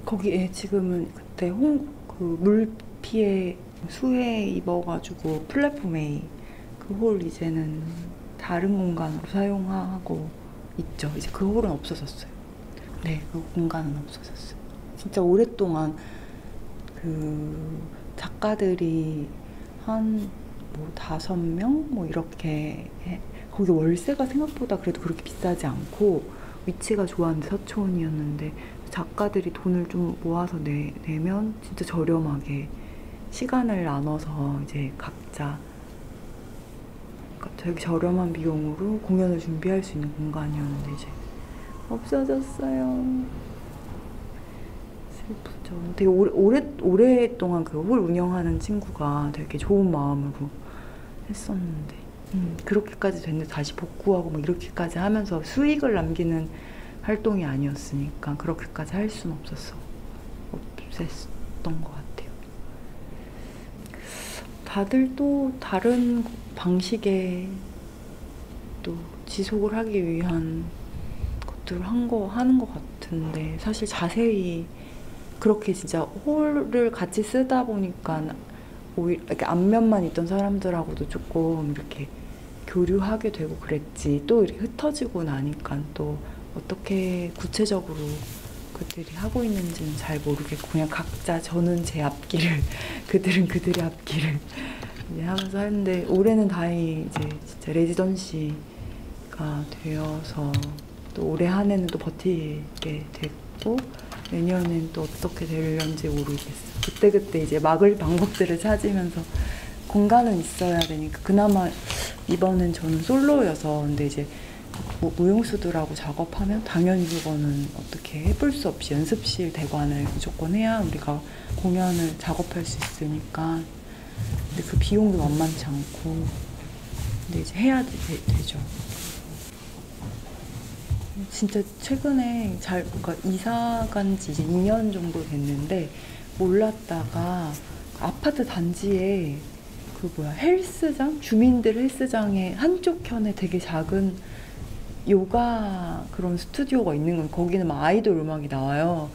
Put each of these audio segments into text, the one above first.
거기에 지금은 그때 물 피해 수해 입어가지고 플랫폼에 그 홀 이제는 다른 공간으로 사용하고 있죠. 이제 그 홀은 없어졌어요. 네, 그 공간은 없어졌어요. 진짜 오랫동안 그 작가들이 한 뭐 5명 뭐 이렇게 거기 월세가 생각보다 그래도 그렇게 비싸지 않고 위치가 좋았는데 서초원이었는데 작가들이 돈을 좀 모아서 내면 진짜 저렴하게 시간을 나눠서 이제 각자 되게 저렴한 비용으로 공연을 준비할 수 있는 공간이었는데 이제 없어졌어요. 슬프죠. 되게 오랫동안 그 홀 운영하는 친구가 되게 좋은 마음으로 했었는데 그렇게까지 됐는데 다시 복구하고 뭐 이렇게까지 하면서 수익을 남기는 활동이 아니었으니까 그렇게까지 할 수는 없었던 것 같아요. 다들 또 다른 방식의 또 지속을 하기 위한 것들을 하는 것 같은데 사실 자세히 그렇게 진짜 홀을 같이 쓰다 보니까 오히려 이렇게 앞면만 있던 사람들하고도 조금 이렇게 교류하게 되고 그랬지. 또 이렇게 흩어지고 나니까 또 어떻게 구체적으로 그들이 하고 있는지는 잘 모르겠고 그냥 각자 저는 제 앞길을 그들은 그들의 앞길을 이제 하면서 하는데 올해는 다행히 이제 진짜 레지던시가 되어서 또 올해 한 해는 또 버티게 됐고 내년엔 또 어떻게 될런지 모르겠어. 그때그때 이제 막을 방법들을 찾으면서 공간은 있어야 되니까 그나마 이번엔 저는 솔로여서 근데 이제 무용수들하고 작업하면 당연히 그거는 어떻게 해볼 수 없이 연습실 대관을 무조건 해야 우리가 공연을 작업할 수 있으니까 근데 그 비용도 만만치 않고 근데 이제 해야 되죠. 진짜 최근에 그러니까 이사 간 지 이제 2년 정도 됐는데 몰랐다가 아파트 단지에 헬스장? 주민들 헬스장의 한쪽 편에 되게 작은 요가 그런 스튜디오가 있는 건 거기는 막 아이돌 음악이 나와요.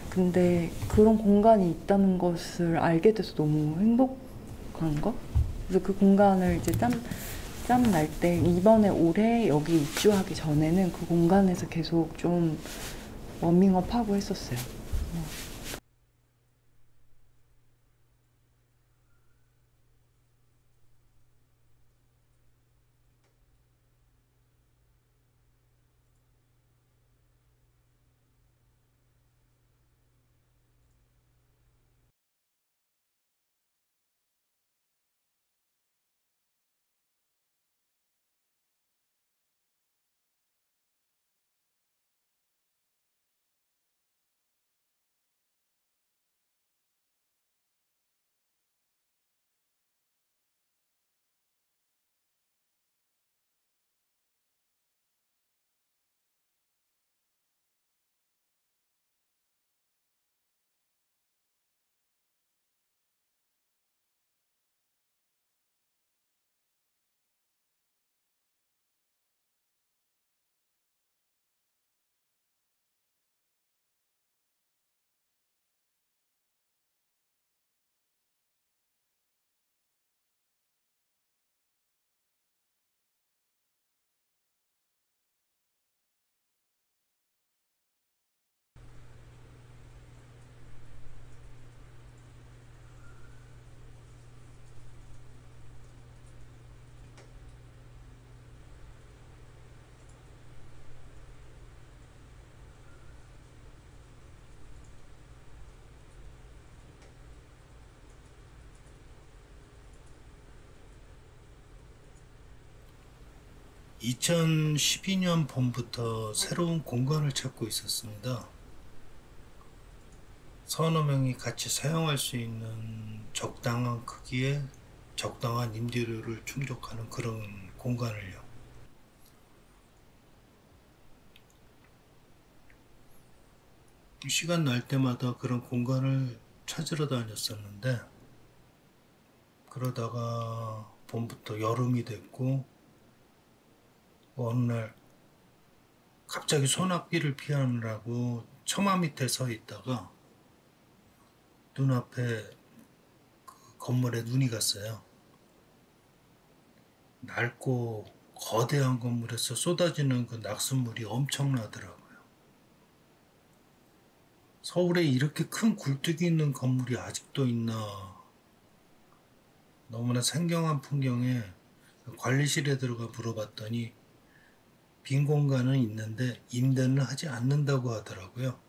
근데 그런 공간이 있다는 것을 알게 돼서 너무 행복한 거? 그래서 그 공간을 이제 짬 날 때 이번에 올해 여기 입주하기 전에는 그 공간에서 계속 좀 워밍업 하고 했었어요. 2012년 봄부터 새로운 공간을 찾고 있었습니다. 서너 명이 같이 사용할 수 있는 적당한 크기의 적당한 임대료를 충족하는 그런 공간을요. 시간 날 때마다 그런 공간을 찾으러 다녔었는데 그러다가 봄부터 여름이 됐고 어느 날 갑자기 소나기를 피하느라고 처마 밑에 서 있다가 눈앞에 그 건물에 눈이 갔어요. 낡고 거대한 건물에서 쏟아지는 그 낙숫물이 엄청나더라고요. 서울에 이렇게 큰 굴뚝이 있는 건물이 아직도 있나. 너무나 생경한 풍경에 관리실에 들어가 물어봤더니 빈 공간은 있는데 임대는 하지 않는다고 하더라고요.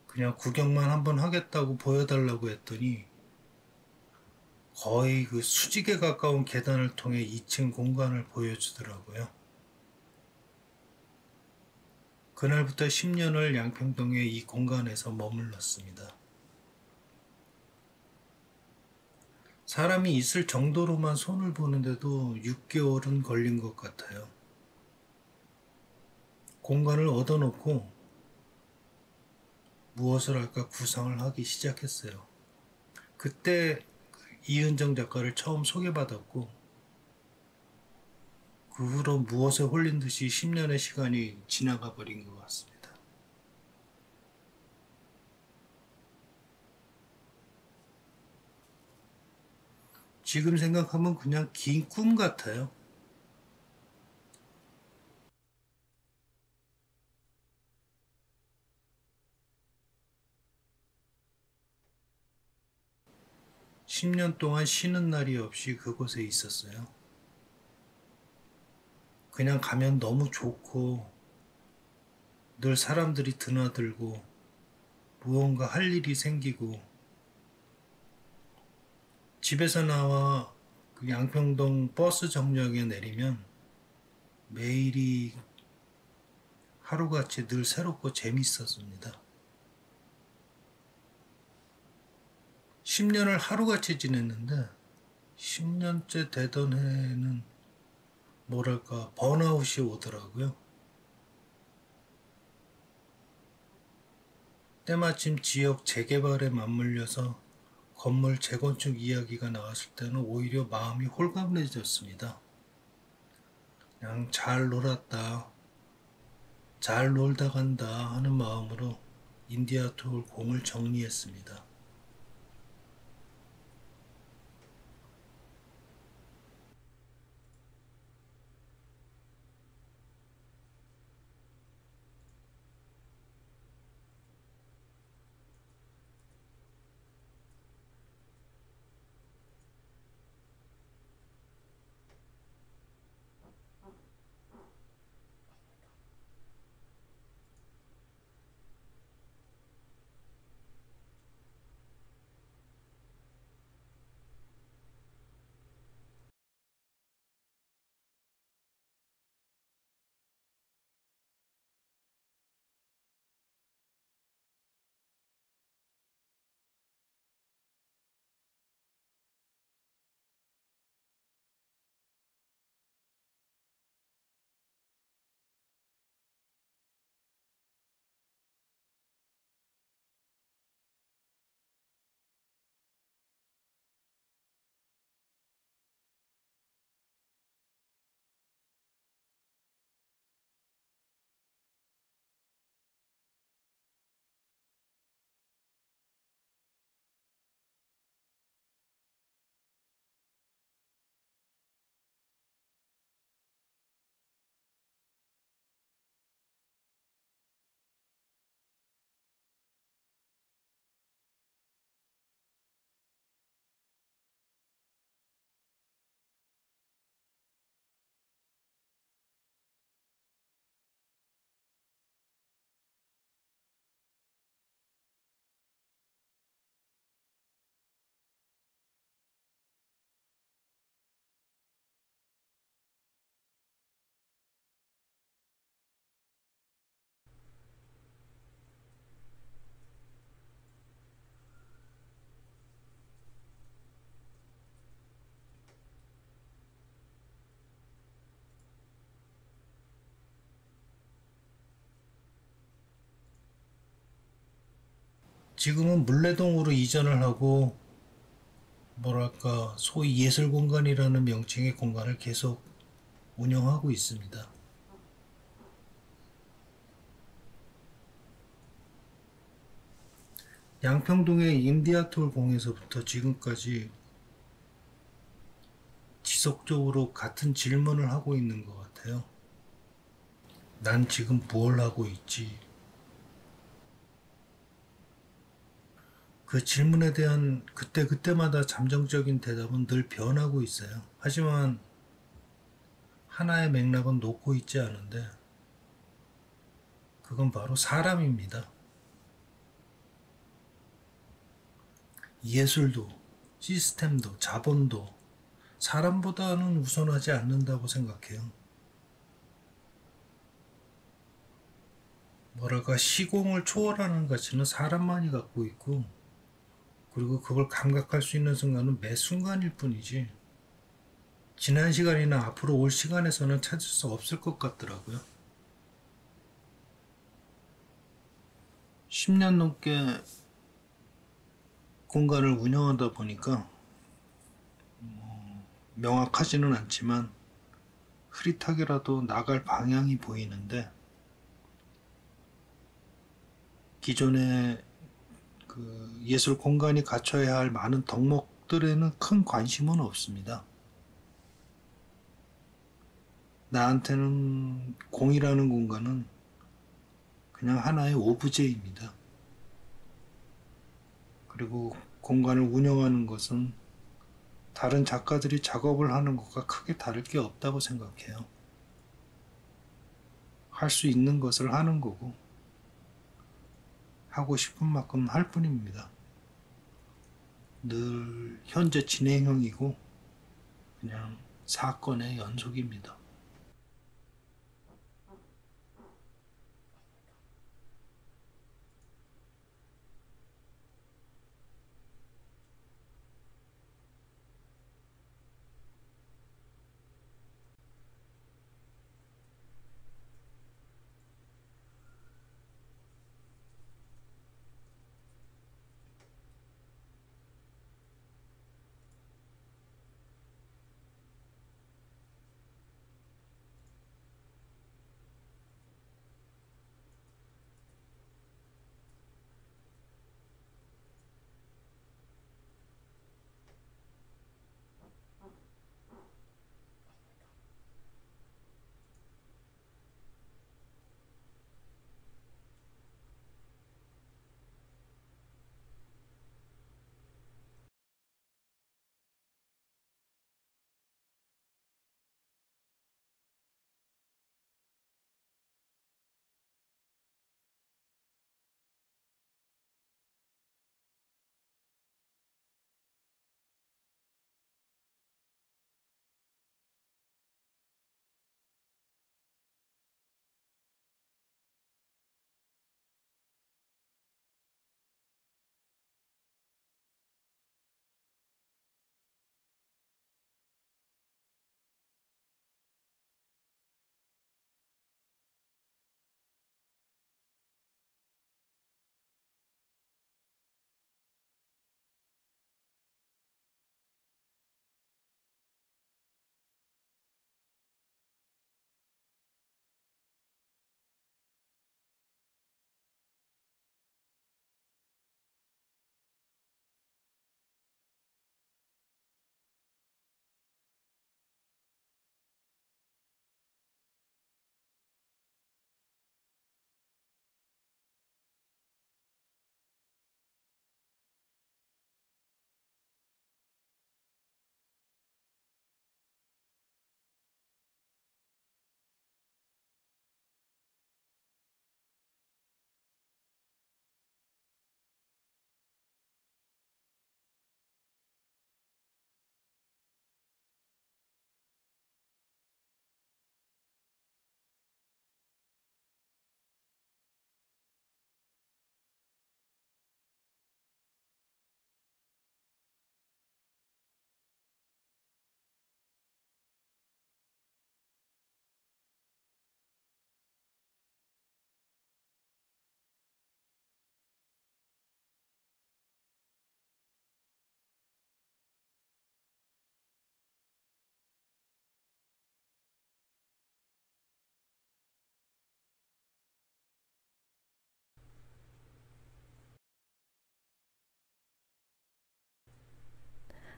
그냥 구경만 한번 하겠다고 보여달라고 했더니 거의 그 수직에 가까운 계단을 통해 2층 공간을 보여주더라고요. 그날부터 10년을 양평동의 이 공간에서 머물렀습니다. 사람이 있을 정도로만 손을 보는데도 6개월은 걸린 것 같아요. 공간을 얻어놓고 무엇을 할까 구상을 하기 시작했어요. 그때 이은정 작가를 처음 소개받았고 그 후로 무엇에 홀린 듯이 10년의 시간이 지나가 버린 것 같습니다. 지금 생각하면 그냥 긴 꿈 같아요. 십 년 동안 쉬는 날이 없이 그곳에 있었어요. 그냥 가면 너무 좋고 늘 사람들이 드나들고 무언가 할 일이 생기고 집에서 나와 그 양평동 버스 정류장에 내리면 매일이 하루같이 늘 새롭고 재밌었습니다. 10년을 하루같이 지냈는데 10년째 되던 해에는 뭐랄까 번아웃이 오더라고요. 때마침 지역 재개발에 맞물려서 건물 재건축 이야기가 나왔을 때는 오히려 마음이 홀가분해졌습니다. 그냥 잘 놀았다, 잘 놀다 간다 하는 마음으로 인디아 투어 공을 정리했습니다. 지금은 물레동으로 이전을 하고 뭐랄까 소위 예술공간이라는 명칭의 공간을 계속 운영하고 있습니다. 양평동의 인디아톨 공에서부터 지금까지 지속적으로 같은 질문을 하고 있는 것 같아요. 난 지금 뭘 하고 있지? 그 질문에 대한 그때그때마다 잠정적인 대답은 늘 변하고 있어요. 하지만 하나의 맥락은 놓고 있지 않은데 그건 바로 사람입니다. 예술도, 시스템도, 자본도 사람보다는 우선하지 않는다고 생각해요. 뭐랄까 시공을 초월하는 가치는 사람만이 갖고 있고 그리고 그걸 감각할 수 있는 순간은 매 순간일 뿐이지 지난 시간이나 앞으로 올 시간에서는 찾을 수 없을 것 같더라고요. 10년 넘게 공간을 운영하다 보니까 명확하지는 않지만 흐릿하게라도 나갈 방향이 보이는데 기존의 그 예술 공간이 갖춰야 할 많은 덕목들에는 큰 관심은 없습니다. 나한테는 공이라는 공간은 그냥 하나의 오브제입니다. 그리고 공간을 운영하는 것은 다른 작가들이 작업을 하는 것과 크게 다를 게 없다고 생각해요. 할 수 있는 것을 하는 거고 하고 싶은 만큼 할 뿐입니다. 늘 현재 진행형이고 그냥 사건의 연속입니다.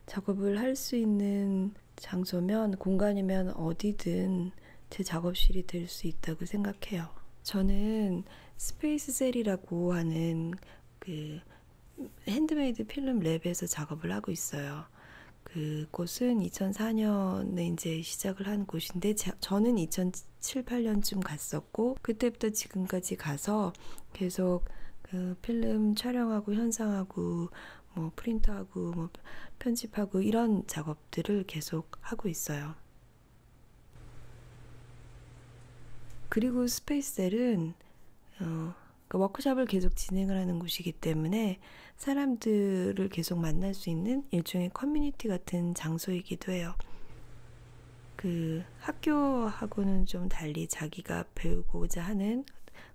작업을 할 수 있는 장소면, 공간이면 어디든 제 작업실이 될 수 있다고 생각해요. 저는 스페이스 셀이라고 하는 그 핸드메이드 필름 랩에서 작업을 하고 있어요. 그곳은 2004년에 이제 시작을 한 곳인데, 저는 2007, 8년쯤 갔었고, 그때부터 지금까지 가서 계속 그 필름 촬영하고 현상하고 뭐 프린트하고 뭐 편집하고 이런 작업들을 계속 하고 있어요. 그리고 스페이스셀은 그 워크숍을 계속 진행을 하는 곳이기 때문에 사람들을 계속 만날 수 있는 일종의 커뮤니티 같은 장소이기도 해요. 그 학교하고는 좀 달리 자기가 배우고자 하는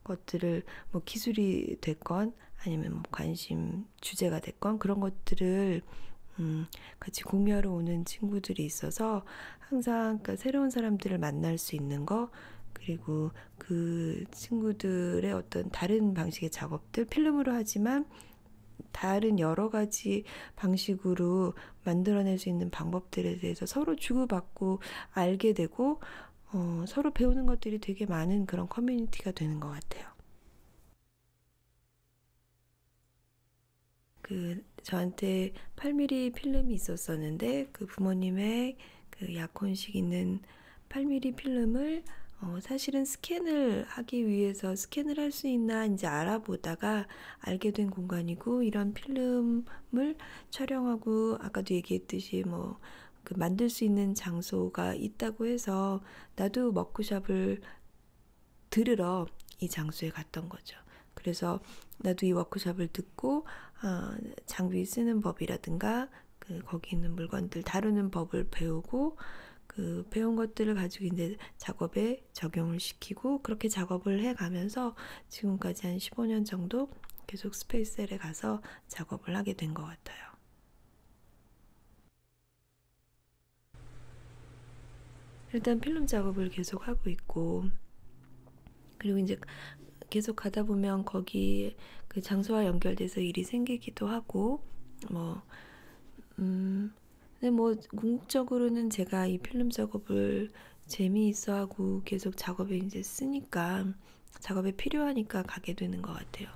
것들을 뭐 기술이 됐건 아니면 뭐 관심 주제가 됐건 그런 것들을 같이 공유하러 오는 친구들이 있어서 항상 그러니까 새로운 사람들을 만날 수 있는 거, 그리고 그 친구들의 어떤 다른 방식의 작업들, 필름으로 하지만 다른 여러 가지 방식으로 만들어낼 수 있는 방법들에 대해서 서로 주고받고 알게 되고 서로 배우는 것들이 되게 많은 그런 커뮤니티가 되는 것 같아요. 저한테 8mm 필름이 있었었는데 그 부모님의 그 약혼식 있는 8mm 필름을 사실은 스캔을 하기 위해서 스캔을 할 수 있나 이제 알아보다가 알게 된 공간이고, 이런 필름을 촬영하고 아까도 얘기했듯이 뭐 그 만들 수 있는 장소가 있다고 해서 나도 워크숍을 들으러 이 장소에 갔던 거죠. 그래서 나도 이 워크숍을 듣고 장비 쓰는 법이라든가 거기 있는 물건들 다루는 법을 배우고 그 배운 것들을 가지고 이제 작업에 적용을 시키고 그렇게 작업을 해가면서 지금까지 한 15년 정도 계속 스페이스셀에 가서 작업을 하게 된 것 같아요. 일단 필름 작업을 계속 하고 있고, 그리고 이제 계속 가다 보면 거기 그 장소와 연결돼서 일이 생기기도 하고, 근데 뭐 궁극적으로는 제가 이 필름 작업을 재미있어 하고 계속 작업에 이제 쓰니까, 작업에 필요하니까 가게 되는 것 같아요.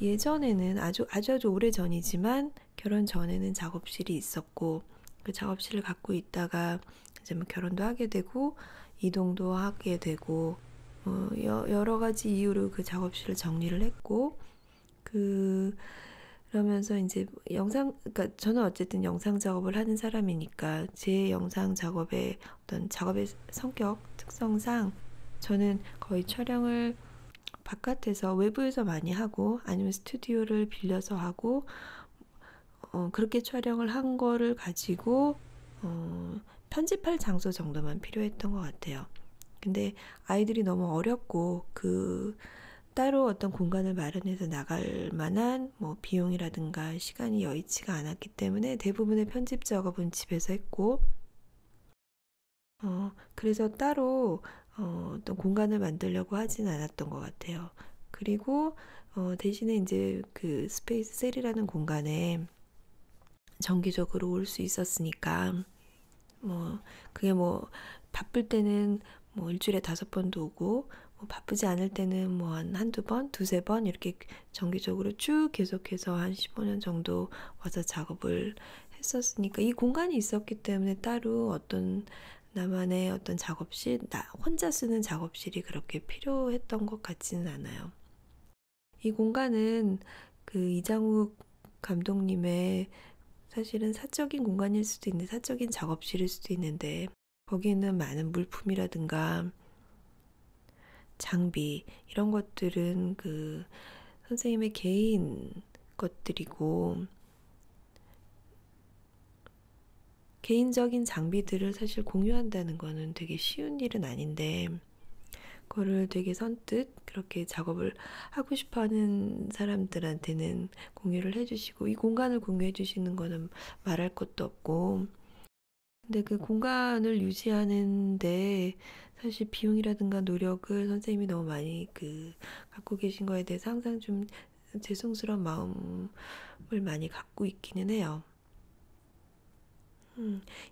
예전에는 아주 오래 전이지만 결혼 전에는 작업실이 있었고, 그 작업실을 갖고 있다가 이제 뭐 결혼도 하게 되고 이동도 하게 되고 여러 가지 이유로 그 작업실을 정리를 했고, 그러면서 이제 그러니까 저는 어쨌든 영상 작업을 하는 사람이니까 제 영상 작업의 어떤 작업의 성격, 특성상 저는 거의 촬영을 바깥에서 외부에서 많이 하고 아니면 스튜디오를 빌려서 하고 그렇게 촬영을 한 거를 가지고 편집할 장소 정도만 필요했던 것 같아요. 근데 아이들이 너무 어렸고 따로 어떤 공간을 마련해서 나갈 만한 뭐 비용이라든가 시간이 여의치가 않았기 때문에 대부분의 편집 작업은 집에서 했고, 그래서 따로 어떤 공간을 만들려고 하진 않았던 것 같아요. 그리고 대신에 이제 그 스페이스 셀이라는 공간에 정기적으로 올 수 있었으니까 그게 바쁠 때는 일주일에 5번도 오고, 바쁘지 않을 때는 한두 번, 두세 번 이렇게 정기적으로 쭉 계속해서 한 15년 정도 와서 작업을 했었으니까 이 공간이 있었기 때문에 따로 어떤 나만의 어떤 작업실, 나 혼자 쓰는 작업실이 그렇게 필요했던 것 같지는 않아요. 이 공간은 이장욱 감독님의 사실은 사적인 공간일 수도 있는데, 사적인 작업실일 수도 있는데, 거기에는 많은 물품이라든가 장비 이런 것들은 선생님의 개인 것들이고, 개인적인 장비들을 사실 공유한다는 거는 되게 쉬운 일은 아닌데, 그거를 되게 선뜻 그렇게 작업을 하고 싶어하는 사람들한테는 공유를 해주시고, 이 공간을 공유해 주시는 거는 말할 것도 없고, 근데 그 공간을 유지하는데 사실 비용이라든가 노력을 선생님이 너무 많이 갖고 계신 거에 대해서 항상 좀 죄송스러운 마음을 많이 갖고 있기는 해요.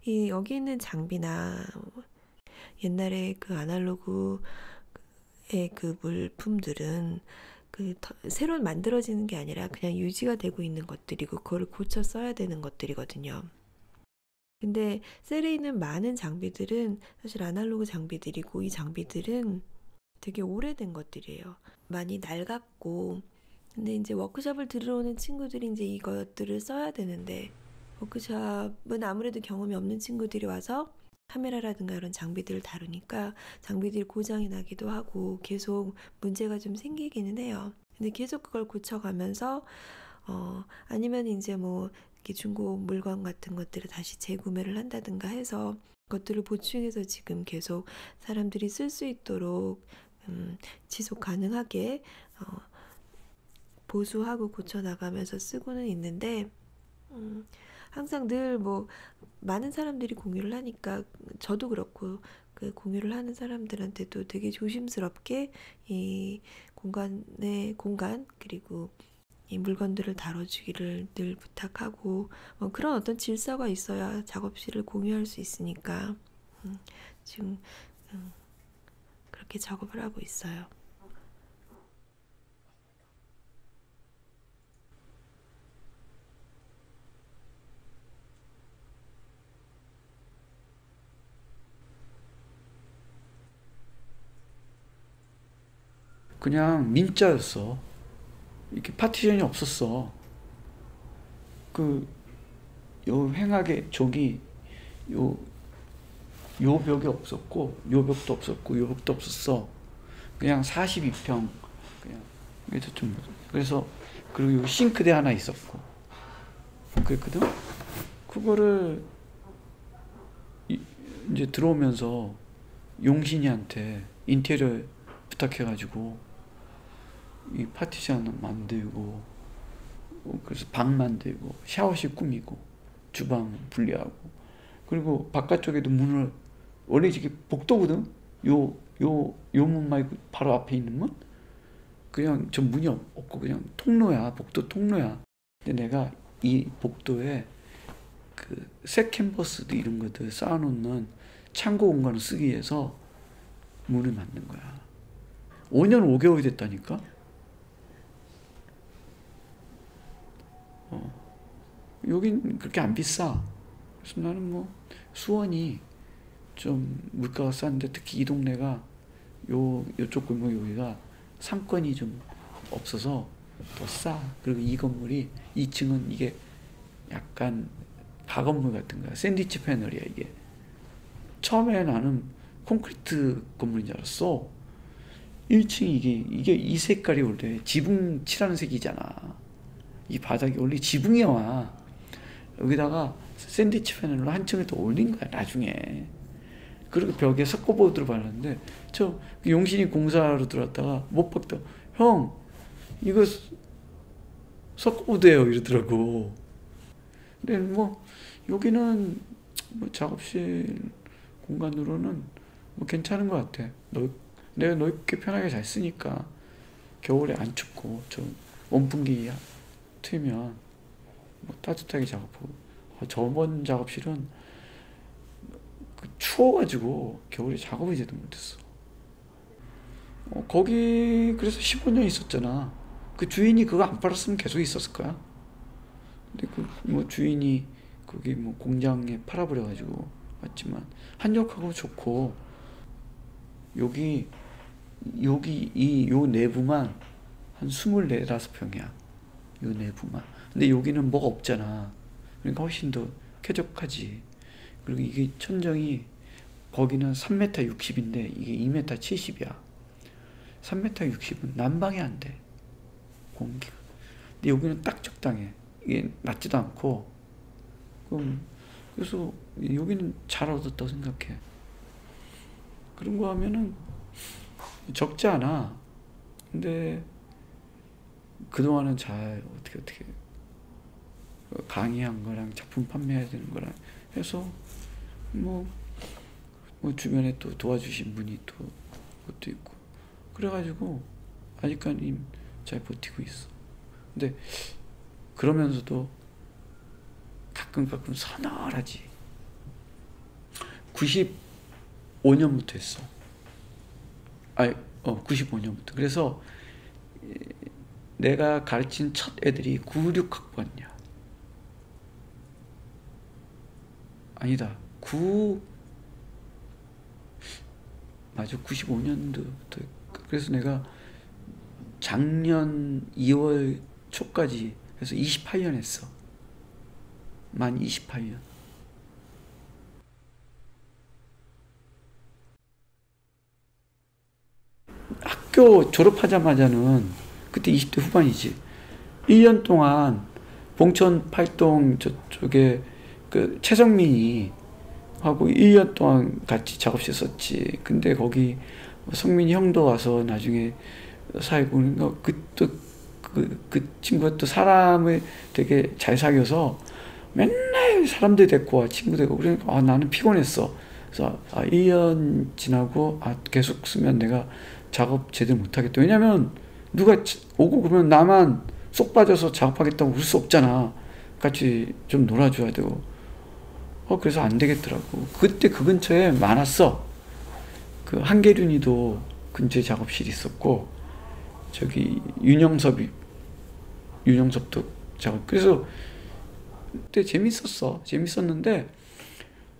이 여기 있는 장비나 옛날에 그 아날로그의 그 물품들은 새로 만들어지는 게 아니라 그냥 유지가 되고 있는 것들이고 그거를 고쳐 써야 되는 것들이거든요. 근데 셀에 있는 많은 장비들은 사실 아날로그 장비들이고 이 장비들은 되게 오래된 것들이에요. 많이 낡았고 근데 이제 워크숍을 들으러 오는 친구들이 이제 이것들을 써야 되는데 워크숍은 아무래도 경험이 없는 친구들이 와서 카메라라든가 이런 장비들을 다루니까 장비들이 고장이 나기도 하고 계속 문제가 좀 생기기는 해요. 근데 계속 그걸 고쳐가면서 아니면 이제 뭐 이렇게 중고 물건 같은 것들을 다시 재구매를 한다든가 해서 그것들을 보충해서 지금 계속 사람들이 쓸 수 있도록 지속 가능하게 보수하고 고쳐 나가면서 쓰고는 있는데 항상 늘 뭐 많은 사람들이 공유를 하니까 저도 그렇고 그 공유를 하는 사람들한테도 되게 조심스럽게 이 공간 그리고 이 물건들을 다뤄주기를 늘 부탁하고 그런 어떤 질서가 있어야 작업실을 공유할 수 있으니까 지금 그렇게 작업을 하고 있어요. 그냥 민자였어. 이렇게 파티션이 없었어. 요 횡하게 저기 요 벽이 없었고 요 벽도 없었고 요 벽도 없었어. 그냥 42평 그냥 그래서 그리고 요 싱크대 하나 있었고 그랬거든. 그거를 이제 들어오면서 용신이한테 인테리어 부탁해가지고 이 파티션 만들고 그래서 방 만들고 샤워실 꾸미고 주방 분리하고 그리고 바깥쪽에도 문을 원래 이게 복도거든. 요 문 말고 바로 앞에 있는 문 그냥 저 문이 없고 그냥 통로야. 복도 통로야. 근데 내가 이 복도에 그 새 캔버스도 이런 것들 쌓아놓는 창고 공간을 쓰기 위해서 문을 만든 거야. 5년 5개월이 됐다니까. 여긴 그렇게 안 비싸. 그래서 나는 뭐 수원이 좀 물가가 싼데 특히 이 동네가 요쪽 골목 여기가 상권이 좀 없어서 더 싸. 그리고 이 건물이 2층은 이게 약간 가건물 같은 거야. 샌드위치 패널이야 이게. 처음에 나는 콘크리트 건물인 줄 알았어. 1층이 이게 이 색깔이 원래 지붕 칠하는 색이잖아. 이 바닥이 원래 지붕이야. 여기다가 샌드위치 패널로 한 층을 더 올린 거야 나중에. 그리고 벽에 석고보드를 발랐는데 저 용신이 공사로 들어왔다가 못 박다. 형 이거 석고보드예요 이러더라고. 근데 뭐 여기는 뭐 작업실 공간으로는 뭐 괜찮은 것 같아. 내가 넓게 편하게 잘 쓰니까 겨울에 안 춥고 저 원풍기 틀면 뭐 따뜻하게 작업하고. 저번 작업실은 추워가지고 겨울에 작업을 제대로 못했어. 거기 그래서 15년 있었잖아. 그 주인이 그거 안 팔았으면 계속 있었을 거야. 근데 뭐 주인이 거기 뭐 공장에 팔아버려가지고 왔지만 한적하고 좋고 여기 요 내부만 한 24, 5평이야. 요 내부만. 근데 여기는 뭐가 없잖아. 그러니까 훨씬 더 쾌적하지. 그리고 이게 천정이 거기는 3m 60인데 이게 2m 70이야. 3m 60은 난방이 안 돼. 공기가. 근데 여기는 딱 적당해. 이게 낮지도 않고. 그래서 여기는 잘 얻었다고 생각해. 그런 거 하면은 적지 않아. 근데 그동안은 잘 어떻게 강의한 거랑 작품 판매해야 되는 거랑 해서 뭐 주변에 또 도와주신 분이 또 그것도 있고 그래가지고 아직까지 잘 버티고 있어. 근데 그러면서도 가끔 서늘하지. 95년부터 했어. 95년부터. 그래서 내가 가르친 첫 애들이 9, 6학번이야. 아니다. 95년도부터. 그래서 내가 작년 2월 초까지 해서 28년 했어. 만 28년. 학교 졸업하자마자는 그때 20대 후반이지. 1년 동안 봉천 팔동 저쪽에 그 최성민이 하고 1년 동안 같이 작업실 썼지. 근데 거기 성민이 형도 와서 나중에 사귀고 그 친구가 또 사람을 되게 잘 사귀어서 맨날 사람들 데리고 와, 친구 데리고. 그러니까 나는 피곤했어. 그래서 1년 지나고 계속 쓰면 내가 작업 제대로 못하겠다. 왜냐면 누가 오고 그러면 나만 쏙 빠져서 작업하겠다고 그럴 수 없잖아. 같이 좀 놀아줘야 되고. 그래서 안 되겠더라고. 그때 그 근처에 많았어. 그 한계륜이도 근처에 작업실이 있었고, 저기 윤영섭도 작업. 그래서 그때 재밌었는데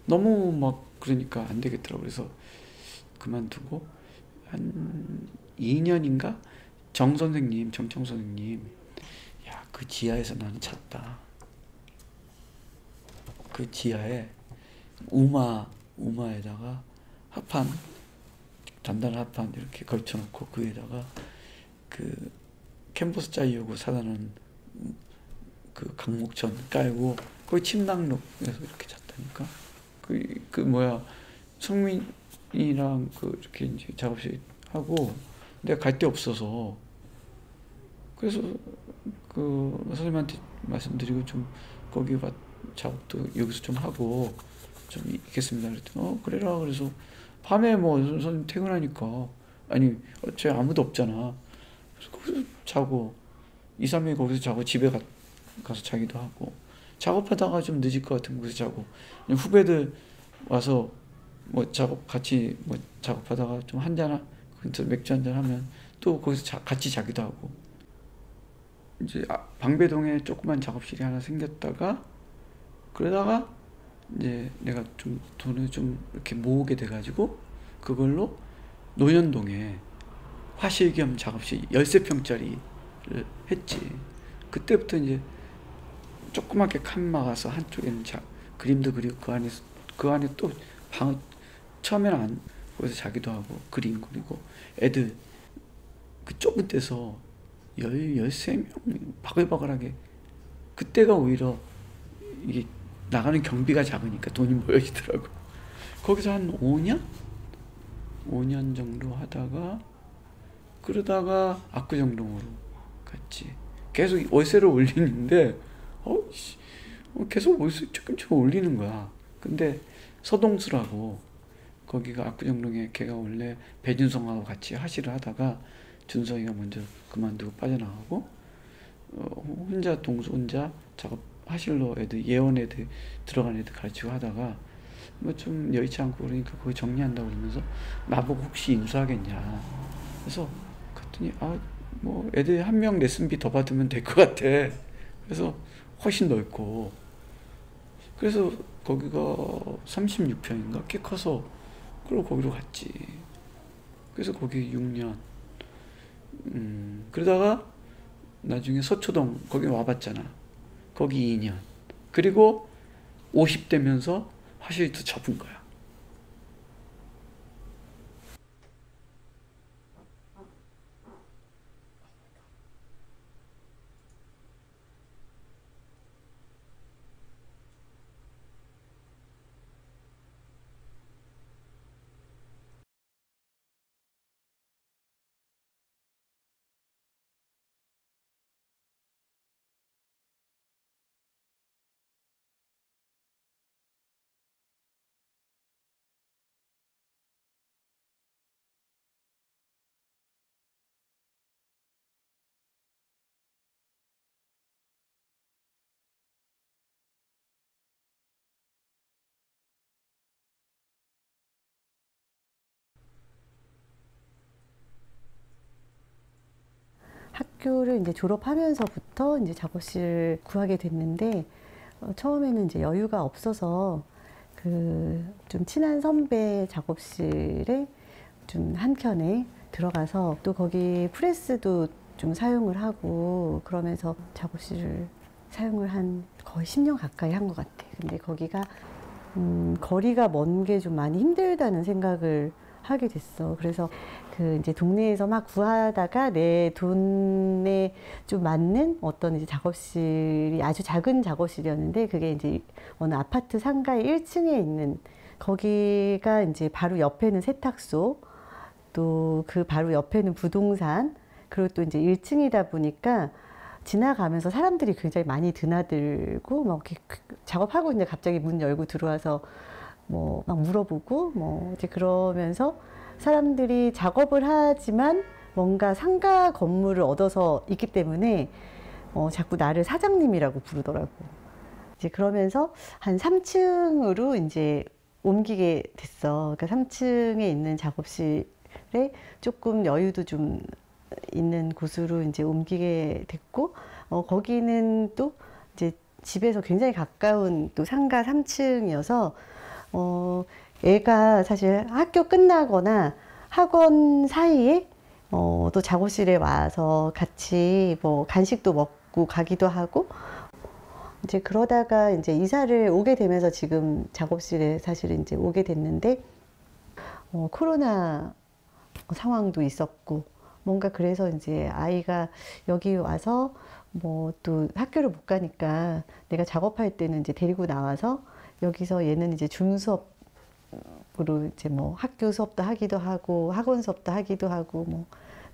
너무 막 그러니까 안 되겠더라고. 그래서 그만두고 한 2년인가 정청 선생님, 야, 그 지하에서 나는 잤다. 그 지하에 우마에다가 합판, 단단한 합판 이렇게 걸쳐놓고 그 위에다가 그 캔버스 짜이려고 사다 놓은 그 강목천 깔고 거기 침낭에서 이렇게 잤다니까. 성민이랑 이렇게 이제 작업실 하고 내가 갈 데 없어서, 그래서 그 선생님한테 말씀드리고 좀 거기 작업도 여기서 좀 하고 좀 있겠습니다. 그랬더니 그래라. 그래서 밤에 뭐 선생님 퇴근하니까, 아니 어째 아무도 없잖아. 그래서 거기서 자고 2, 3일 거기서 자고 집에 가서 자기도 하고, 작업하다가 좀 늦을 것 같으면 거기서 자고, 후배들 와서 뭐 같이 작업하다가 좀 맥주 한잔 하면 또 거기서 같이 자기도 하고. 이제 방배동에 조그만 작업실이 하나 생겼다가, 그러다가 이제 내가 좀 돈을 좀 이렇게 모으게 돼가지고 그걸로 노현동에 화실 겸 작업실 13평짜리를 했지. 그때부터 이제 조그맣게 칸 막아서 한쪽에는 그림도 그리고 그 안에 또 처음에는 거기서 자기도 하고 그림 그리고 애들 그 좁은 데서 13명 바글바글하게. 그때가 오히려 이게 나가는 경비가 작으니까 돈이 모여지더라고. 거기서 한 5년 정도 하다가, 그러다가 압구정동으로 갔지. 계속 월세를 올리는데 계속 월세 조금씩 올리는 거야. 근데 서동수라고, 거기가 압구정동에, 걔가 원래 배준성하고 같이 하시를 하다가 준성이가 먼저 그만두고 빠져나가고, 동수 혼자 작업 하실로 애들, 예원 애들 들어간 애들 가르치고 하다가 뭐 좀 여의치 않고 그러니까 거기 정리한다고 그러면서 나보고 혹시 인수하겠냐. 그래서 갔더니 뭐 애들 한 명 레슨비 더 받으면 될 것 같아. 그래서 훨씬 넓고, 그래서 거기가 36평인가 꽤 커서 그리고 거기로 갔지. 그래서 거기 6년. 그러다가 나중에 서초동 거기 와봤잖아. 거기 2년. 그리고 50대면서 화실도 접은 거야. 학교를 이제 졸업하면서부터 이제 작업실을 구하게 됐는데 처음에는 이제 여유가 없어서 그 좀 친한 선배 작업실에 좀 한켠에 들어가서 또 거기 프레스도 좀 사용을 하고 그러면서 작업실을 사용을 한 거의 10년 가까이 한 것 같아. 근데 거기가 거리가 먼 게 좀 많이 힘들다는 생각을 하게 됐어. 그래서 그 이제 동네에서 막 구하다가 내 돈에 좀 맞는 어떤 이제 작업실이 아주 작은 작업실이었는데 그게 이제 어느 아파트 상가의 1층에 있는 거기가 이제 바로 옆에는 세탁소 또 그 바로 옆에는 부동산 그리고 또 이제 1층이다 보니까 지나가면서 사람들이 굉장히 많이 드나들고 막 이렇게 작업하고 있는데 갑자기 문 열고 들어와서 뭐 막 물어보고 뭐 이제 그러면서 사람들이 작업을 하지만 뭔가 상가 건물을 얻어서 있기 때문에 자꾸 나를 사장님이라고 부르더라고. 이제 그러면서 한 3층으로 이제 옮기게 됐어. 그러니까 3층에 있는 작업실에 조금 여유도 좀 있는 곳으로 이제 옮기게 됐고, 거기는 또 이제 집에서 굉장히 가까운 또 상가 3층이어서, 애가 사실 학교 끝나거나 학원 사이에 또 작업실에 와서 같이 뭐 간식도 먹고 가기도 하고, 이제 그러다가 이제 이사를 오게 되면서 지금 작업실에 사실 이제 오게 됐는데, 코로나 상황도 있었고, 뭔가 그래서 이제 아이가 여기 와서 뭐 또 학교를 못 가니까 내가 작업할 때는 이제 데리고 나와서 여기서 얘는 이제 줌 수업으로 이제 뭐 학교 수업도 하기도 하고 학원 수업도 하기도 하고 뭐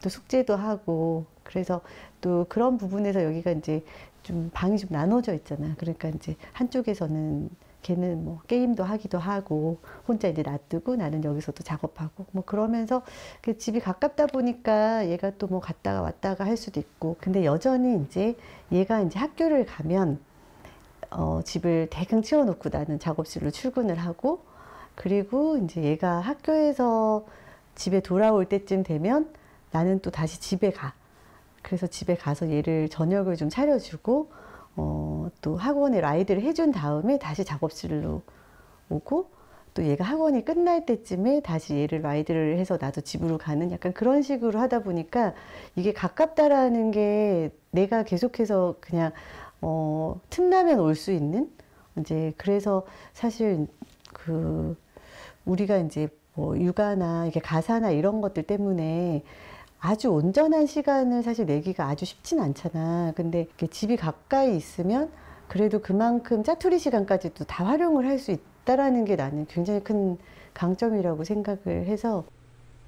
또 숙제도 하고 그래서 또 그런 부분에서 여기가 이제 좀 방이 좀 나눠져 있잖아. 그러니까 이제 한쪽에서는 걔는 뭐 게임도 하기도 하고 혼자 이제 놔두고 나는 여기서 또 작업하고 뭐 그러면서 그 집이 가깝다 보니까 얘가 또 뭐 갔다가 왔다가 할 수도 있고 근데 여전히 이제 얘가 이제 학교를 가면 집을 대강 치워놓고 나는 작업실로 출근을 하고 그리고 이제 얘가 학교에서 집에 돌아올 때쯤 되면 나는 또 다시 집에 가. 그래서 집에 가서 얘를 저녁을 좀 차려주고 또 학원에 라이드를 해준 다음에 다시 작업실로 오고 또 얘가 학원이 끝날 때쯤에 다시 얘를 라이드를 해서 나도 집으로 가는 약간 그런 식으로 하다 보니까 이게 가깝다라는 게 내가 계속해서 그냥 틈나면 올 수 있는 이제 그래서 사실 그 우리가 이제 뭐 육아나 이게 가사나 이런 것들 때문에 아주 온전한 시간을 사실 내기가 아주 쉽진 않잖아. 근데 이렇게 집이 가까이 있으면 그래도 그만큼 짜투리 시간까지도 다 활용을 할 수 있다라는 게 나는 굉장히 큰 강점이라고 생각을 해서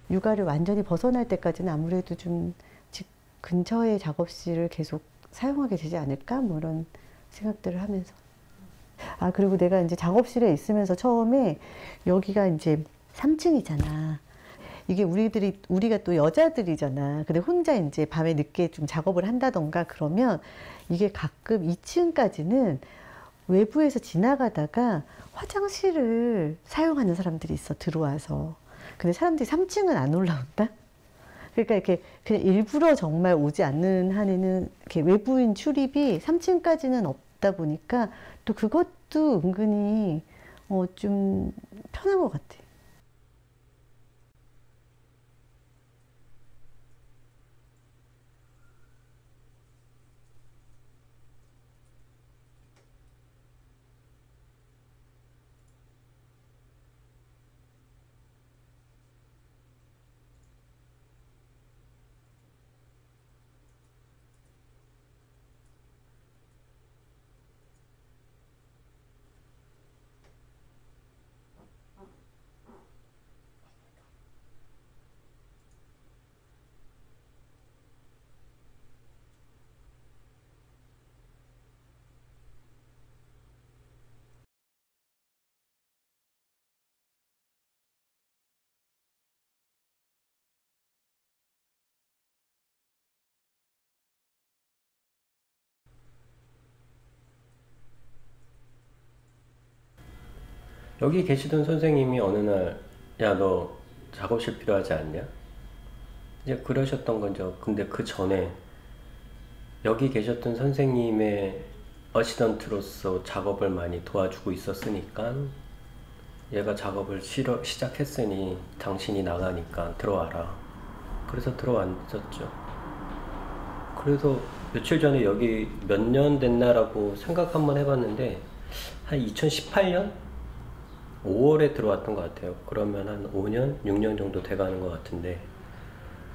육아를 완전히 벗어날 때까지는 아무래도 좀 집 근처의 작업실을 계속 사용하게 되지 않을까? 뭐 이런 생각들을 하면서. 아, 그리고 내가 이제 작업실에 있으면서 처음에 여기가 이제 3층이잖아. 이게 우리가 또 여자들이잖아. 근데 혼자 이제 밤에 늦게 좀 작업을 한다던가 그러면 이게 가끔 2층까지는 외부에서 지나가다가 화장실을 사용하는 사람들이 있어, 들어와서. 근데 사람들이 3층은 안 올라온다? 그러니까 이렇게 그냥 일부러 정말 오지 않는 한에는 이렇게 외부인 출입이 3층까지는 없다 보니까 또 그것도 은근히 좀 편한 것 같아. 여기 계시던 선생님이 어느 날, 야, 너 작업실 필요하지 않냐? 이제 그러셨던 거죠. 근데 그 전에 여기 계셨던 선생님의 어시던트로서 작업을 많이 도와주고 있었으니까 얘가 작업을 시작했으니 당신이 나가니까 들어와라. 그래서 들어왔었죠. 그래서 며칠 전에 여기 몇 년 됐나라고 생각 한번 해봤는데 한 2018년 5월에 들어왔던 것 같아요. 그러면 한 5년, 6년 정도 돼가는 것 같은데,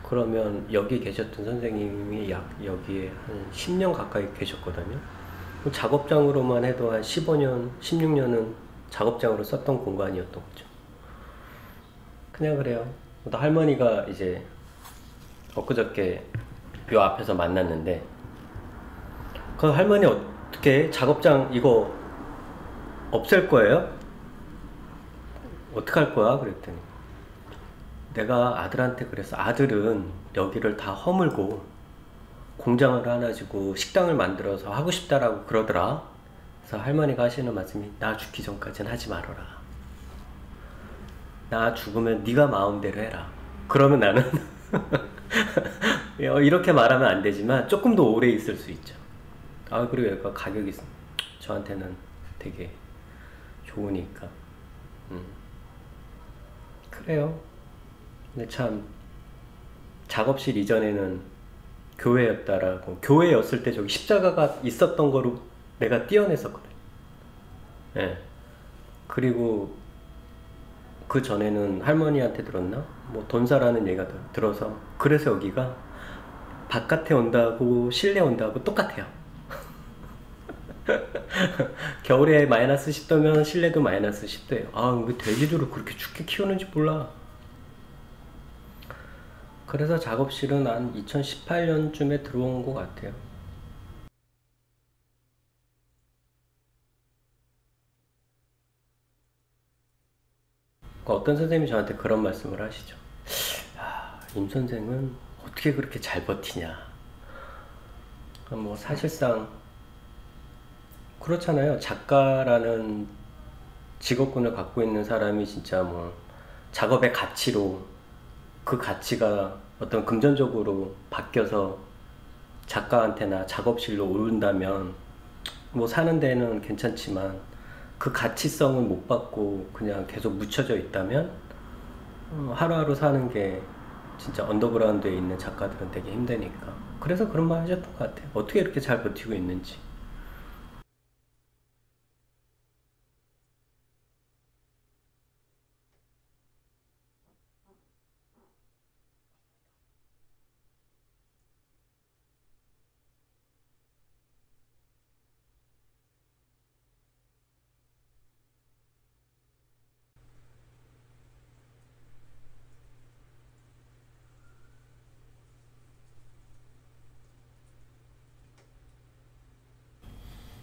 그러면 여기 계셨던 선생님이 약 여기에 한 10년 가까이 계셨거든요. 작업장으로만 해도 한 15년, 16년은 작업장으로 썼던 공간이었던 거죠. 그냥 그래요. 또 할머니가 이제 엊그저께 요 앞에서 만났는데, 그 할머니 어떻게 작업장 이거 없앨 거예요? 어떡할 거야? 그랬더니 내가 아들한테 그래서 아들은 여기를 다 허물고 공장을 하나 지고 식당을 만들어서 하고 싶다라고 그러더라. 그래서 할머니가 하시는 말씀이 나 죽기 전까지는 하지 말아라. 나 죽으면 네가 마음대로 해라. 그러면 나는 이렇게 말하면 안 되지만 조금 더 오래 있을 수 있죠. 아, 그리고 여기가 가격이 저한테는 되게 좋으니까. 그래요. 근데 참 작업실 이전에는 교회였다라고, 교회였을 때 저기 십자가가 있었던 거로 내가 띄어냈었거든. 예. 그리고 그 전에는 할머니한테 들었나? 뭐 돈사라는 얘기가 들어서, 그래서 여기가 바깥에 온다고 실내 온다고 똑같아요. 겨울에 마이너스 10도면 실내도 마이너스 10도예요. 아, 왜 돼지들을 그렇게 춥게 키우는지 몰라. 그래서 작업실은 한 2018년쯤에 들어온 것 같아요. 어떤 선생님이 저한테 그런 말씀을 하시죠. 임 선생은 어떻게 그렇게 잘 버티냐. 뭐 사실상 그렇잖아요. 작가라는 직업군을 갖고 있는 사람이 진짜 뭐 작업의 가치로, 그 가치가 어떤 금전적으로 바뀌어서 작가한테나 작업실로 오른다면 뭐 사는 데는 괜찮지만, 그 가치성을 못 받고 그냥 계속 묻혀져 있다면 하루하루 사는 게 진짜 언더그라운드에 있는 작가들은 되게 힘드니까. 그래서 그런 말 하셨던 것 같아요. 어떻게 이렇게 잘 버티고 있는지.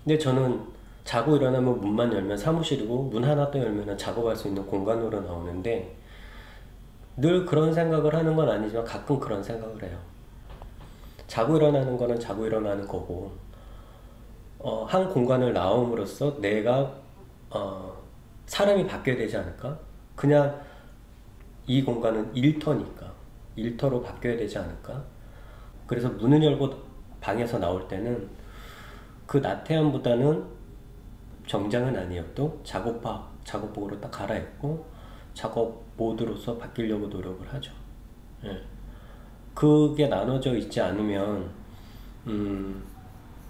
근데 저는 자고 일어나면 문만 열면 사무실이고, 문 하나 더 열면 작업할 수 있는 공간으로 나오는데, 늘 그런 생각을 하는 건 아니지만 가끔 그런 생각을 해요. 자고 일어나는 거는 자고 일어나는 거고, 한 공간을 나옴으로써 내가 사람이 바뀌어야 되지 않을까? 그냥 이 공간은 일터니까 일터로 바뀌어야 되지 않을까? 그래서 문을 열고 방에서 나올 때는 그 나태함보다는, 정장은 아니어도 작업복으로 딱 갈아입고 작업 모드로서 바뀌려고 노력을 하죠. 예. 그게 나눠져 있지 않으면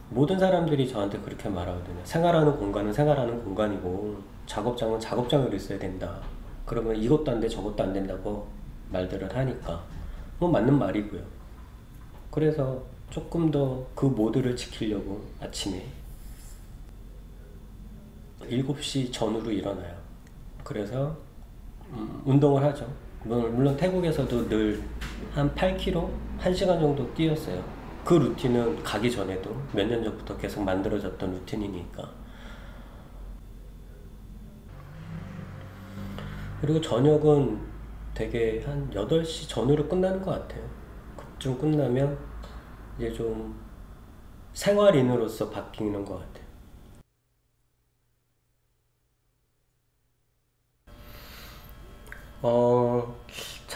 모든 사람들이 저한테 그렇게 말하거든요. 생활하는 공간은 생활하는 공간이고 작업장은 작업장으로 있어야 된다. 그러면 이것도 안 돼, 저것도 안 된다고 말들을 하니까 뭐 맞는 말이고요. 그래서 조금 더 그 모드를 지키려고 아침에 7시 전후로 일어나요. 그래서 운동을 하죠. 물론 태국에서도 늘 한 8km, 1시간 정도 뛰었어요. 그 루틴은 가기 전에도 몇 년 전부터 계속 만들어졌던 루틴이니까. 그리고 저녁은 되게 한 8시 전후로 끝나는 것 같아요. 그쯤 끝나면 이제 좀 생활인으로서 바뀌는 것 같아요.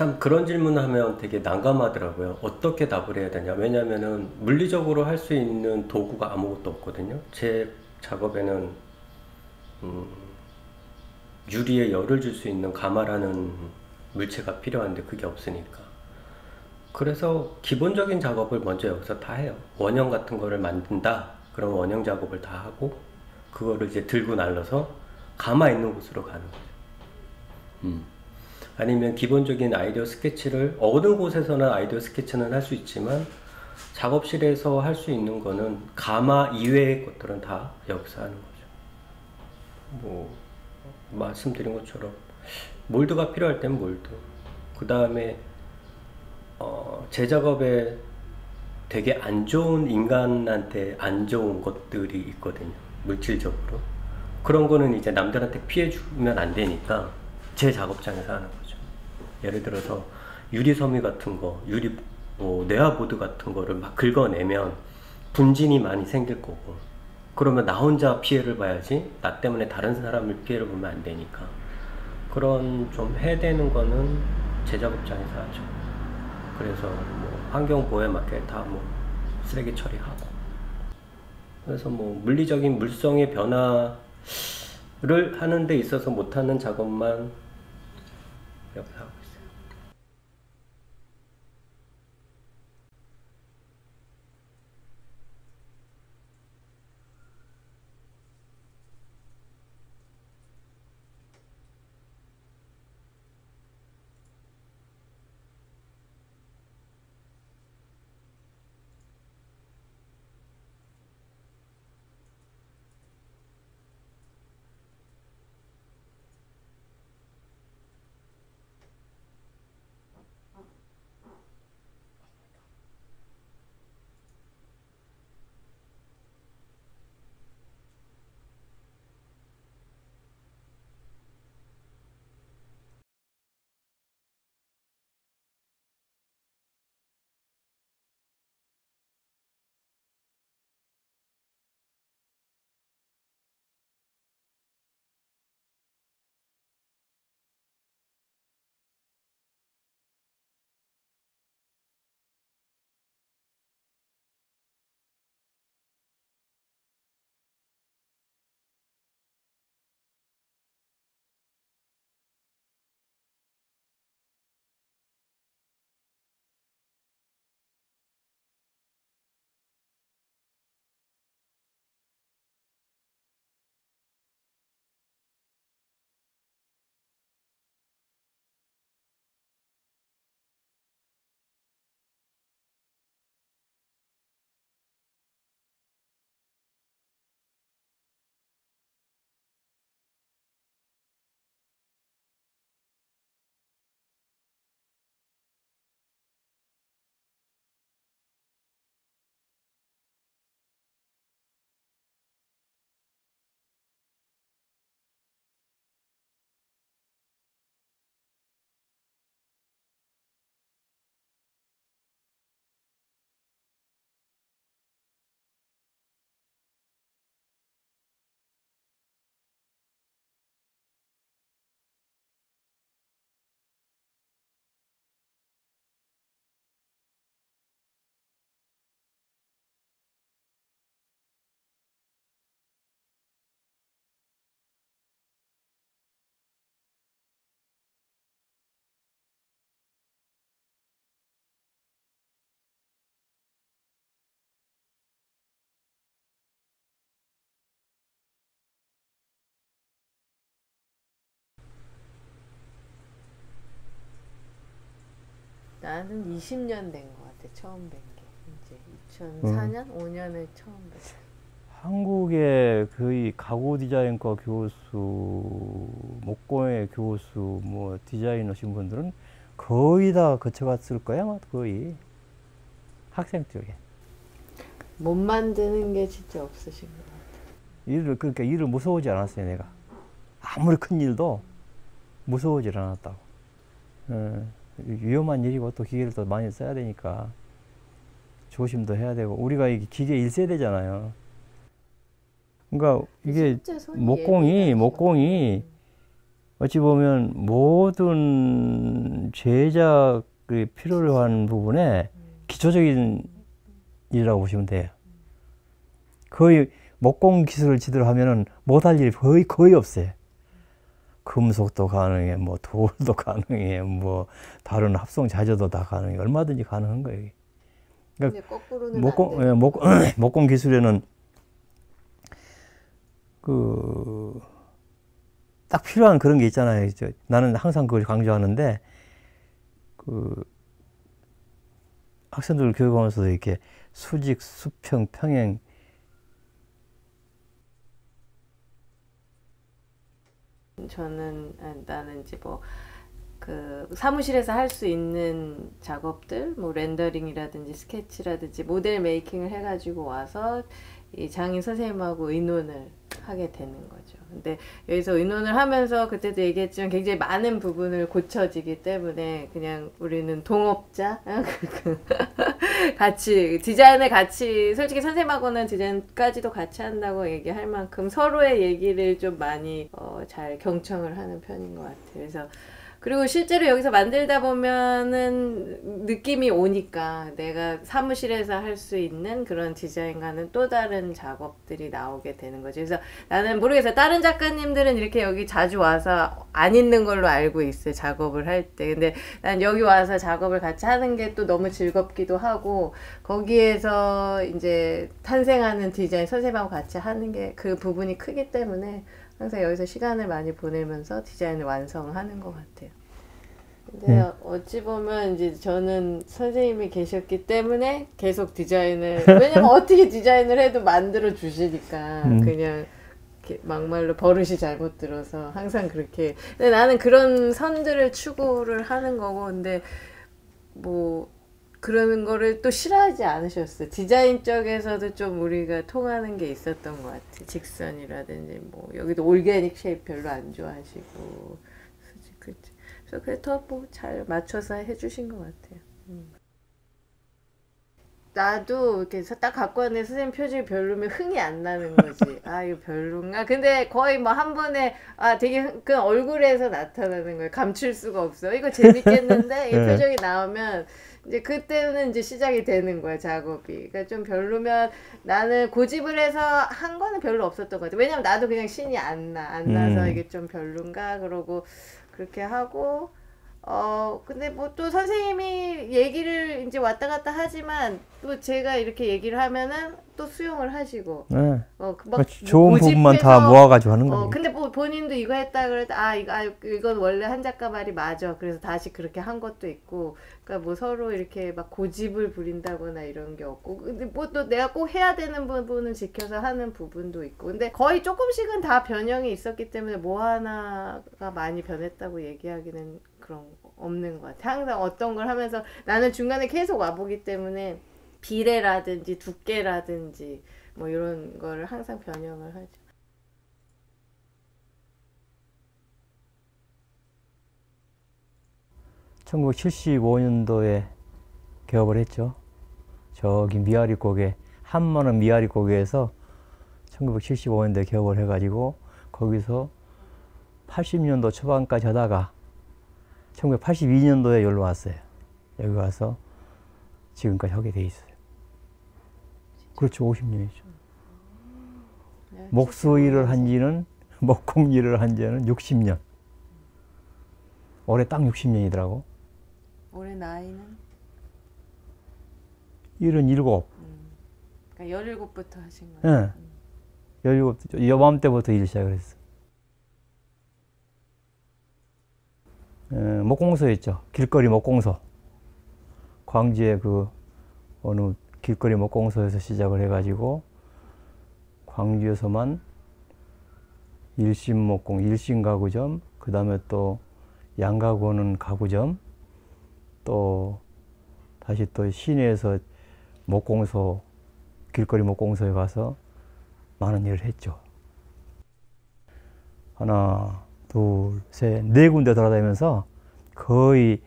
참 그런 질문을 하면 되게 난감하더라고요. 어떻게 답을 해야 되냐. 왜냐면은 물리적으로 할 수 있는 도구가 아무것도 없거든요. 제 작업에는 유리에 열을 줄 수 있는 가마라는 물체가 필요한데 그게 없으니까. 그래서 기본적인 작업을 먼저 여기서 다 해요. 원형 같은 거를 만든다. 그럼 원형 작업을 다 하고 그거를 이제 들고 날라서 가마 있는 곳으로 가는 거죠. 아니면 기본적인 아이디어 스케치를 어느 곳에서는 아이디어 스케치는 할 수 있지만 작업실에서 할 수 있는 거는 가마 이외의 것들은 다 여기서 하는 거죠. 뭐 말씀드린 것처럼 몰드가 필요할 땐 몰드, 그 다음에 제 작업에 되게 안 좋은, 인간한테 안 좋은 것들이 있거든요, 물질적으로. 그런 거는 이제 남들한테 피해 주면 안 되니까 제 작업장에서 하는 거죠. 예를 들어서 유리 섬유 같은 거, 유리 뇌화보드 같은 거를 막 긁어내면 분진이 많이 생길 거고, 그러면 나 혼자 피해를 봐야지 나 때문에 다른 사람을 피해를 보면 안 되니까 그런 좀 해대는 거는 제 작업장에서 하죠. 그래서 뭐 환경 보호에 맞게 다 뭐 쓰레기 처리하고, 그래서 뭐 물리적인 물성의 변화를 하는 데 있어서 못하는 작업만 여기서 하고 있어요. 나는 20년 된 것 같아. 처음 뵌 게. 이제 2004년, 5년에 처음 뵀어. 한국의 거의 가구 디자인과 교수, 목공의 교수, 뭐 디자이너신 분들은 거의 다 거쳐갔을 거야, 아마 거의 학생 쪽에. 못 만드는 게 진짜 없으신 것 같아. 그러니까 일을 무서워하지 않았어요, 내가. 아무리 큰 일도 무서워하지 않았다고. 위험한 일이고 또 기계를 또 많이 써야 되니까 조심도 해야 되고, 우리가 이게 기계 1세대잖아요. 그러니까 이게 목공이 어찌 보면 모든 제작이 필요로 하는 부분에 기초적인 일이라고 보시면 돼요. 거의 목공 기술을 제대로 하면은 못할 일이 거의 없어요. 금속도 가능해, 뭐 돌도 가능해, 뭐 다른 합성 자재도 다 가능해. 얼마든지 가능한 거예요. 근데 그러니까 거꾸로는 안 돼요. 목공 기술에는 딱 필요한 그런 게 있잖아요. 나는 항상 그걸 강조하는데 학생들 교육하면서도 이렇게 수직, 수평, 평행 나는 이제 뭐 그 사무실에서 할 수 있는 작업들, 뭐 렌더링이라든지 스케치라든지 모델 메이킹을 해가지고 와서 이 장인 선생님하고 의논을 하게 되는 거죠. 근데 여기서 의논을 하면서 그때도 얘기했지만 굉장히 많은 부분을 고쳐지기 때문에 그냥 우리는 동업자 같이 디자인을 같이 솔직히 선생님하고는 디자인까지도 같이 한다고 얘기할 만큼 서로의 얘기를 좀 많이 잘 경청을 하는 편인 것 같아요. 그래서 그리고 실제로 여기서 만들다 보면은 느낌이 오니까 내가 사무실에서 할 수 있는 그런 디자인과는 또 다른 작업들이 나오게 되는 거죠. 그래서 나는 모르겠어요. 다른 작가님들은 이렇게 여기 자주 와서 안 있는 걸로 알고 있어요. 작업을 할 때. 근데 난 여기 와서 작업을 같이 하는 게 또 너무 즐겁기도 하고 거기에서 이제 탄생하는 디자인 선생님하고 같이 하는 게 그 부분이 크기 때문에 항상 여기서 시간을 많이 보내면서 디자인을 완성하는 것 같아요. 근데 어찌 보면 이제 저는 선생님이 계셨기 때문에 계속 디자인을 왜냐면 어떻게 디자인을 해도 만들어 주시니까 그냥 이렇게 막말로 버릇이 잘못 들어서 항상 그렇게. 근데 나는 그런 선들을 추구를 하는 거고 근데 뭐 그러는 거를 또 싫어하지 않으셨어요. 디자인 쪽에서도 좀 우리가 통하는 게 있었던 것 같아요. 직선이라든지 뭐 여기도 올게닉 쉐입 별로 안 좋아하시고 그래서 더 뭐 잘 맞춰서 해주신 것 같아요. 나도 이렇게 딱 갖고 왔는데 선생님 표정이 별로면 흥이 안 나는 거지. 아 이거 별론가? 근데 거의 뭐 한 번에 되게 그 얼굴에서 나타나는 거예요. 감출 수가 없어. 이거 재밌겠는데 이 표정이 나오면 이제 그때는 이제 시작이 되는 거야 작업이. 그러니까 좀 별로면 나는 고집을 해서 한 거는 별로 없었던 것 같아. 왜냐면 나도 그냥 신이 안 나서 이게 좀 별론가 그러고 그렇게 하고. 근데 뭐 또 선생님이 얘기를 이제 왔다 갔다 하지만 또 제가 이렇게 얘기를 하면은 또 수용을 하시고. 막 좋은 부분만 다 모아가지고 하는 거예요. 근데 뭐 본인도 이거 했다 그랬다. 이건 원래 한 작가 말이 맞아. 그래서 다시 그렇게 한 것도 있고. 그러니까 뭐 서로 이렇게 막 고집을 부린다거나 이런 게 없고. 근데 뭐 또 내가 꼭 해야 되는 부분은 지켜서 하는 부분도 있고. 근데 거의 조금씩은 다 변형이 있었기 때문에 뭐 하나가 많이 변했다고 얘기하기는 그런 거 없는 것 같아. 항상 어떤 걸 하면서 나는 중간에 계속 와보기 때문에 비례라든지 두께라든지 뭐 이런 거를 항상 변형을 하죠. (1975년도에) 개업을 했죠. 저기 미아리고개 한문은 미아리고개에서 1975년도에 개업을 해가지고 거기서 80년도 초반까지 하다가 1982년도에 여기로 왔어요. 여기 와서 지금까지 하게 돼 있어요. 그렇죠. 50년이죠. 목수 일을 한 지는, 목공 일을 한 지는 60년. 올해 딱 60년이더라고. 올해 나이는? 77. 그러니까 17부터 하신 거예요? 네. 17, 여맘때부터 일 시작을 했어. 목공소였죠. 길거리 목공소. 광주에 그 어느 길거리 목공소에서 시작을 해가지고 광주에서만 일심 목공, 일심 가구점, 그 다음에 또 양가구 오는 가구점, 또 다시 또 시내에서 목공소, 길거리 목공소에 가서 많은 일을 했죠. 하나, 둘, 셋, 네 군데 돌아다니면서 거의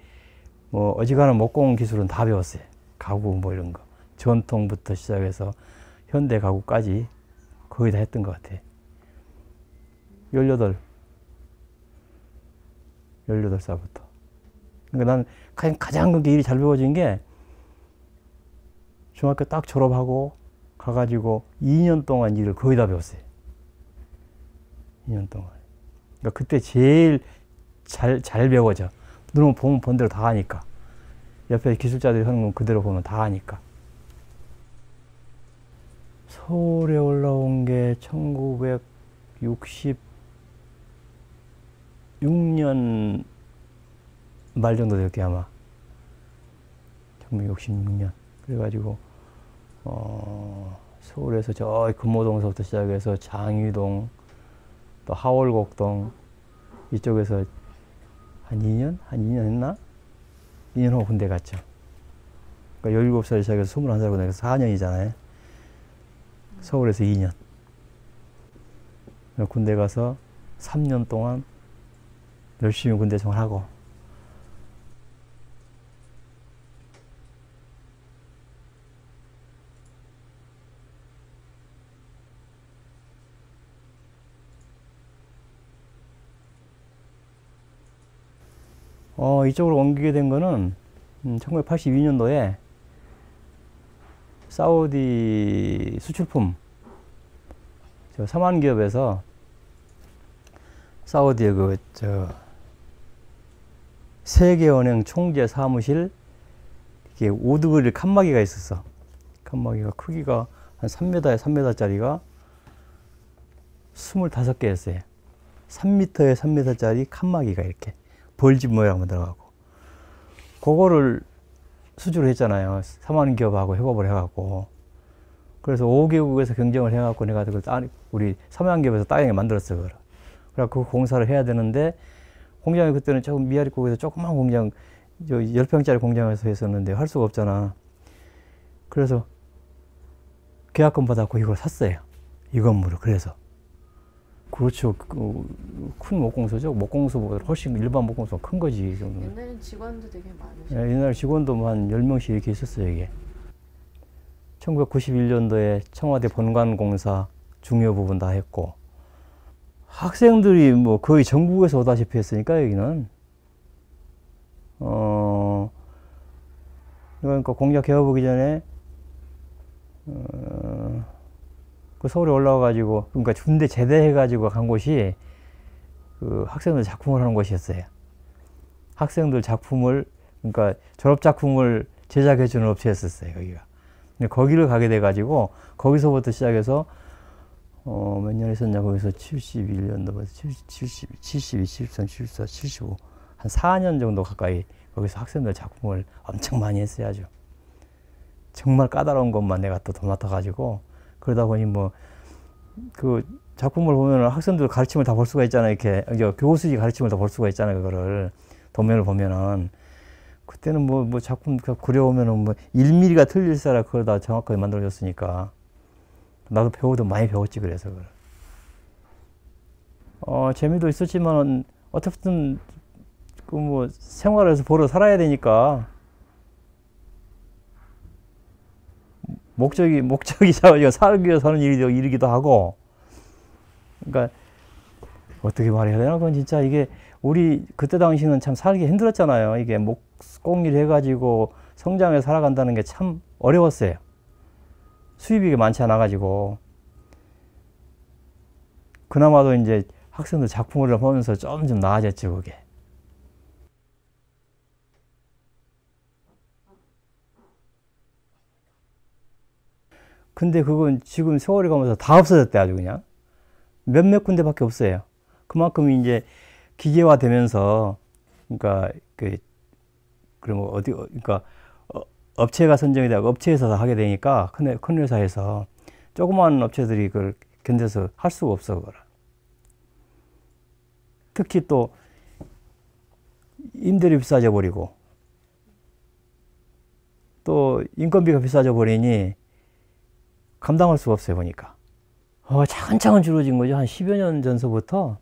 뭐 어지간한 목공 기술은 다 배웠어요. 가구 뭐 이런 거. 전통부터 시작해서 현대 가구까지 거의 다 했던 것 같아요. 18. 18살부터. 그러니까 난 가장 그게 일이 잘 배워진 게 중학교 딱 졸업하고 가가지고 2년 동안 일을 거의 다 배웠어요. 2년 동안. 그러니까 그때 제일 잘 배워져. 눈으로 보면 본 대로 다 하니까. 옆에 기술자들이 하는 건 그대로 보면 다 하니까. 서울에 올라온 게 1966년 말 정도 될 게 아마. 1966년. 그래가지고 서울에서 저 금호동서부터 시작해서 장위동 또 하월곡동 이쪽에서 한 2년? 한 2년 했나? 2년 후에 군대 갔죠. 그러니까 17살 시작해서 21살 군대 가서 4년이잖아요. 서울에서 2년. 군대 가서 3년 동안 열심히 군대 생활하고 이쪽으로 옮기게 된 거는 1982년도에 사우디 수출품 삼한기업에서 사우디의 세계은행 총재 사무실 이게 오드그릴 칸막이가 있었어. 칸막이가 크기가 한 3m에 3m짜리가 25개였어요. 3m에 3m짜리 칸막이가 이렇게 벌집 모양 만들어가고 그거를 수주를 했잖아요. 삼한기업하고 협업을 해갖고. 그래서 5개국에서 경쟁을 해갖고 내가 우리 삼한기업에서 따영에 만들었어. 그래갖고 그 공사를 해야 되는데 공장이 그때는 조금 미아리국에서 조그만 공장 10평짜리 공장에서 했었는데 할 수가 없잖아. 그래서 계약금 받았고 이걸 샀어요. 이 건물을. 그래서 그렇죠. 큰 목공소죠. 목공소보다 훨씬 일반 목공소가 큰 거지. 옛날엔 직원도 되게 많으셨어요. 옛날 직원도 한 10명씩 이렇게 있었어요. 이게 1991년도에 청와대 본관공사 중요 부분 다 했고 학생들이 뭐 거의 전국에서 오다시피 했으니까 여기는 그러니까 공장 개업 오기 전에 그 서울에 올라와가지고 그러니까 군대 제대해가지고 간 곳이 그 학생들 작품을 하는 곳이었어요. 학생들 작품을 그러니까 졸업 작품을 제작해주는 업체였었어요. 거기가. 근데 거기를 가게 돼가지고 거기서부터 시작해서 몇 년 있었냐 거기서 71년도부터 72, 73, 74, 75 한 4년 정도 가까이 거기서 학생들 작품을 엄청 많이 했어요. 아주 정말 까다로운 것만 내가 또 맡아가지고 그러다 보니 뭐 그 작품을 보면은 학생들 가르침을 다 볼 수가 있잖아요. 이렇게 교수지 가르침을 다 볼 수가 있잖아요. 그거를 도면을 보면은 그때는 뭐 작품 그려오면은 뭐 1mm가 틀릴사라 그걸 다 정확하게 만들어줬으니까 나도 배우도 많이 배웠지. 그래서 재미도 있었지만 어떻든 그 뭐 생활에서 보러 살아야 되니까 목적이 잡아지고 살기 위해서 하는 일이기도 하고 그러니까 어떻게 말해야 되나 그건 진짜 이게 우리 그때 당시는 참 살기 힘들었잖아요. 이게 목공일 해가지고 성장해 살아간다는 게 참 어려웠어요. 수입이 많지 않아 가지고 그나마도 이제 학생들 작품을 보면서 좀 나아졌죠. 그게. 근데 그건 지금 세월이 가면서 다 없어졌대. 아주 그냥 몇몇 군데밖에 없어요. 그만큼 이제 기계화 되면서 그러니까 그러면 그러니까 업체가 선정이 되고 업체에서 다 하게 되니까 큰 회사에서 조그마한 업체들이 그걸 견뎌서 할 수가 없어. 그걸. 특히 또 임대료 비싸져 버리고 또 인건비가 비싸져 버리니 감당할 수가 없어요. 보니까 차근차근 줄어진 거죠. 한 10여 년 전서부터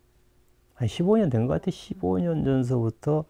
한 15년 된 것 같아. 15년 전서부터